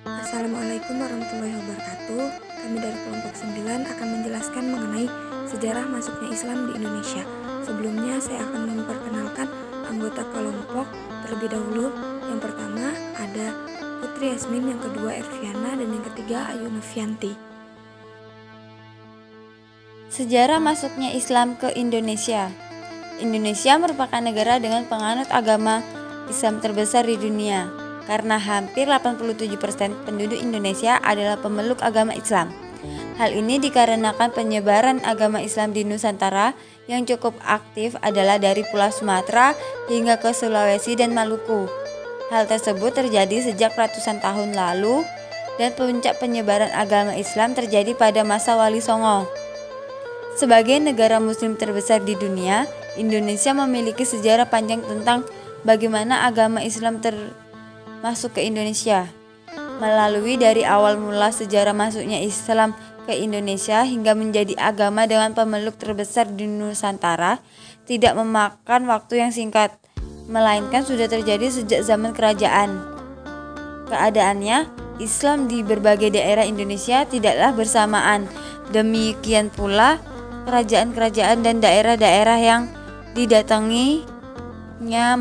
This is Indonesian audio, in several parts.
Assalamualaikum warahmatullahi wabarakatuh. Kami dari kelompok 9 akan menjelaskan mengenai sejarah masuknya Islam di Indonesia. Sebelumnya saya akan memperkenalkan anggota kelompok terlebih dahulu. Yang pertama ada Putri Yasmin, yang kedua Erviana, dan yang ketiga Ayu Novianti. Sejarah masuknya Islam ke Indonesia. Indonesia merupakan negara dengan penganut agama Islam terbesar di dunia, karena hampir 87% penduduk Indonesia adalah pemeluk agama Islam. Hal ini dikarenakan penyebaran agama Islam di Nusantara yang cukup aktif adalah dari Pulau Sumatera hingga ke Sulawesi dan Maluku. Hal tersebut terjadi sejak ratusan tahun lalu, dan puncak penyebaran agama Islam terjadi pada masa Wali Songo. Sebagai negara muslim terbesar di dunia, Indonesia memiliki sejarah panjang tentang bagaimana agama Islam masuk ke Indonesia. Melalui dari awal mula sejarah masuknya Islam ke Indonesia hingga menjadi agama dengan pemeluk terbesar di Nusantara tidak memakan waktu yang singkat, melainkan sudah terjadi sejak zaman kerajaan. Keadaannya, Islam di berbagai daerah Indonesia tidaklah bersamaan. Demikian pula kerajaan-kerajaan dan daerah-daerah yang didatanginya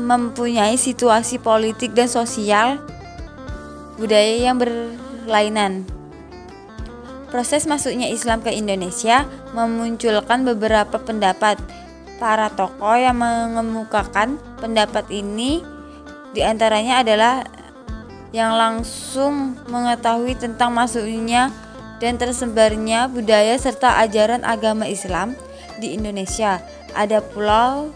mempunyai situasi politik dan sosial budaya yang berlainan. Proses masuknya Islam ke Indonesia memunculkan beberapa pendapat. Para tokoh yang mengemukakan pendapat ini diantaranya adalah yang langsung mengetahui tentang masuknya dan tersebarnya budaya serta ajaran agama Islam di Indonesia. Ada pula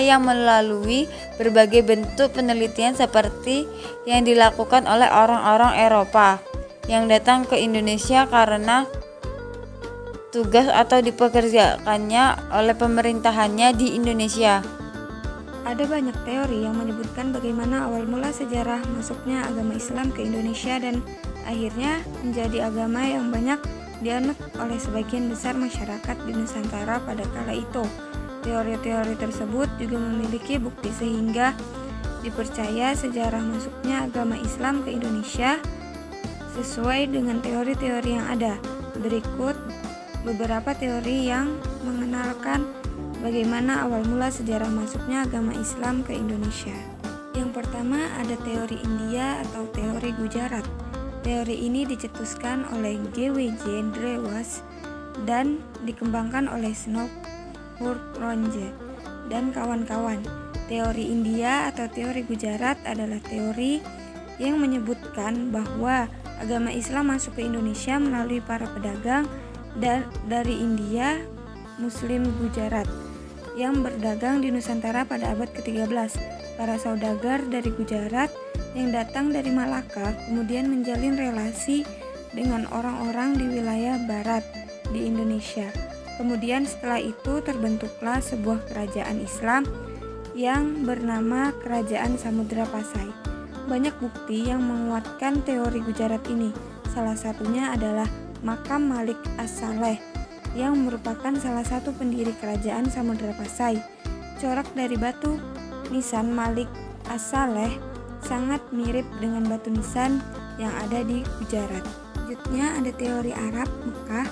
yang melalui berbagai bentuk penelitian seperti yang dilakukan oleh orang-orang Eropa yang datang ke Indonesia karena tugas atau dipekerjakannya oleh pemerintahannya di Indonesia. Ada banyak teori yang menyebutkan bagaimana awal mula sejarah masuknya agama Islam ke Indonesia dan akhirnya menjadi agama yang banyak dianut oleh sebagian besar masyarakat di Nusantara pada kala itu. Teori-teori tersebut juga memiliki bukti sehingga dipercaya sejarah masuknya agama Islam ke Indonesia sesuai dengan teori-teori yang ada. Berikut beberapa teori yang mengenalkan bagaimana awal mula sejarah masuknya agama Islam ke Indonesia. Yang pertama ada teori India atau teori Gujarat. Teori ini dicetuskan oleh G.W.J. Drewas dan dikembangkan oleh Snow Purronje dan kawan-kawan. Teori India atau teori Gujarat adalah teori yang menyebutkan bahwa agama Islam masuk ke Indonesia melalui para pedagang dari India, Muslim Gujarat, yang berdagang di Nusantara pada abad ke-13. Para saudagar dari Gujarat yang datang dari Malaka kemudian menjalin relasi dengan orang-orang di wilayah barat di Indonesia. Kemudian setelah itu terbentuklah sebuah kerajaan Islam yang bernama Kerajaan Samudra Pasai. Banyak bukti yang menguatkan teori Gujarat ini. Salah satunya adalah makam Malik As-Saleh yang merupakan salah satu pendiri Kerajaan Samudra Pasai. Corak dari batu nisan Malik As-Saleh sangat mirip dengan batu nisan yang ada di Gujarat. Selanjutnya ada teori Arab Mekah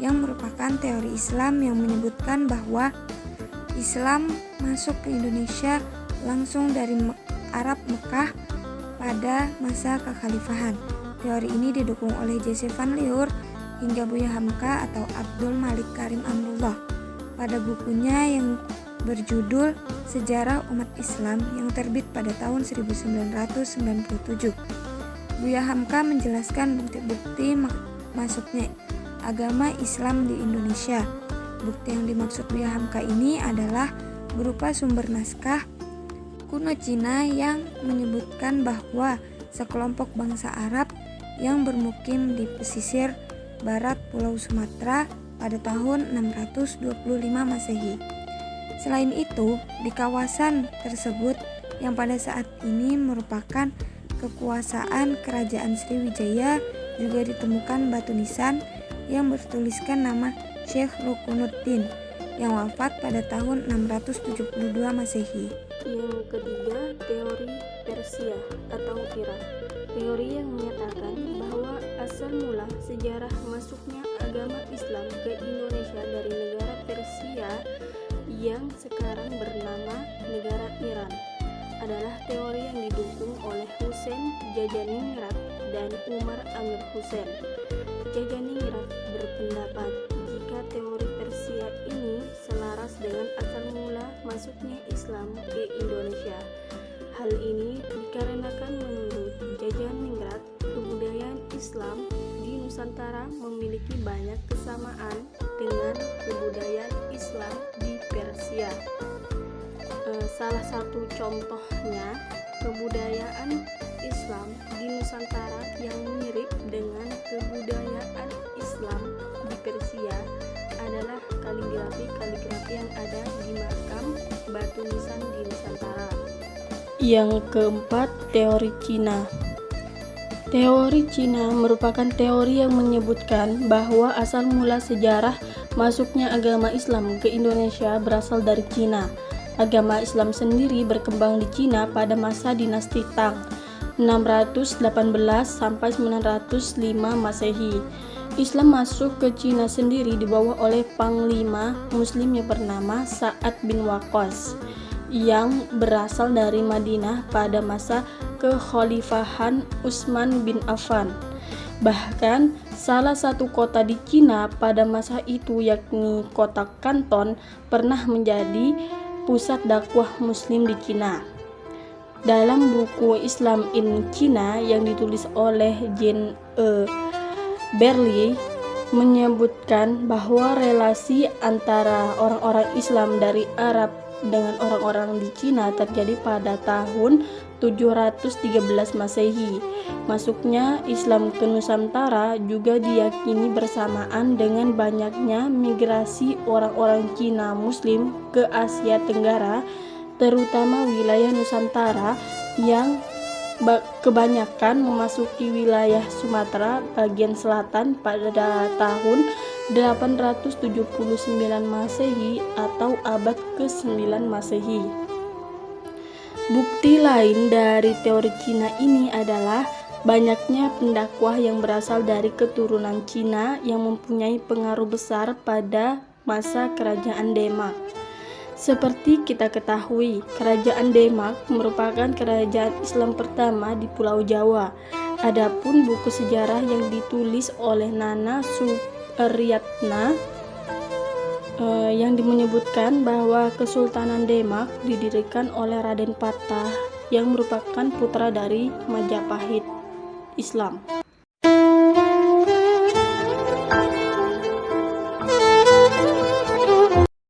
yang merupakan teori Islam yang menyebutkan bahwa Islam masuk ke Indonesia langsung dari Arab Mekah pada masa kekhalifahan. Teori ini didukung oleh J.C. Van Lier hingga Buya Hamka atau Abdul Malik Karim Amrullah pada bukunya yang berjudul Sejarah Umat Islam yang terbit pada tahun 1997. Buya Hamka menjelaskan bukti-bukti masuknya agama Islam di Indonesia. Bukti yang dimaksud Buya Hamka ini adalah berupa sumber naskah kuno Cina yang menyebutkan bahwa sekelompok bangsa Arab yang bermukim di pesisir barat Pulau Sumatera pada tahun 625 Masehi. Selain itu, di kawasan tersebut yang pada saat ini merupakan kekuasaan Kerajaan Sriwijaya juga ditemukan batu nisan yang bertuliskan nama Syekh Rukunuddin yang wafat pada tahun 672 Masehi. Yang ketiga, teori Persia atau Iran. teori yang menyatakan bahwa asal mula sejarah masuknya agama Islam ke Indonesia dari negara Persia yang sekarang bernama negara Iran adalah teori yang didukung oleh Husain Jajaningrat dan Umar Amir Hussein. Jajaningrat berpendapat jika teori Persia ini selaras dengan asal mula masuknya Islam ke Indonesia. Hal ini dikarenakan menurut Jajaningrat, kebudayaan Islam di Nusantara memiliki banyak kesamaan dengan kebudayaan Islam di Persia. Salah satu contohnya, kebudayaan Islam di Nusantara yang mirip dengan kebudayaan Islam di Persia adalah kaligrafi yang ada di makam batu nisan di Nusantara. Yang keempat, teori Cina. Teori Cina merupakan teori yang menyebutkan bahwa asal mula sejarah masuknya agama Islam ke Indonesia berasal dari Cina. Agama Islam sendiri berkembang di Cina pada masa dinasti Tang, 618 sampai 905 Masehi. Islam masuk ke Cina sendiri dibawa oleh panglima muslim yang bernama Sa'ad bin Waqqas yang berasal dari Madinah pada masa kekhalifahan Utsman bin Affan. Bahkan salah satu kota di Cina pada masa itu, yakni kota Kanton, pernah menjadi pusat dakwah muslim di Cina. Dalam buku Islam in China yang ditulis oleh Jean E. Berly menyebutkan bahwa relasi antara orang-orang Islam dari Arab dengan orang-orang di Cina terjadi pada tahun 713 Masehi. Masuknya Islam ke Nusantara juga diyakini bersamaan dengan banyaknya migrasi orang-orang Cina Muslim ke Asia Tenggara, terutama wilayah Nusantara yang kebanyakan memasuki wilayah Sumatera bagian selatan pada tahun 879 Masehi atau abad ke-9 Masehi. Bukti lain dari teori Cina ini adalah banyaknya pendakwah yang berasal dari keturunan Cina yang mempunyai pengaruh besar pada masa kerajaan Demak. Seperti kita ketahui, kerajaan Demak merupakan kerajaan Islam pertama di Pulau Jawa. Adapun buku sejarah yang ditulis oleh Nana Supriyatna yang menyebutkan bahwa Kesultanan Demak didirikan oleh Raden Patah yang merupakan putra dari Majapahit Islam.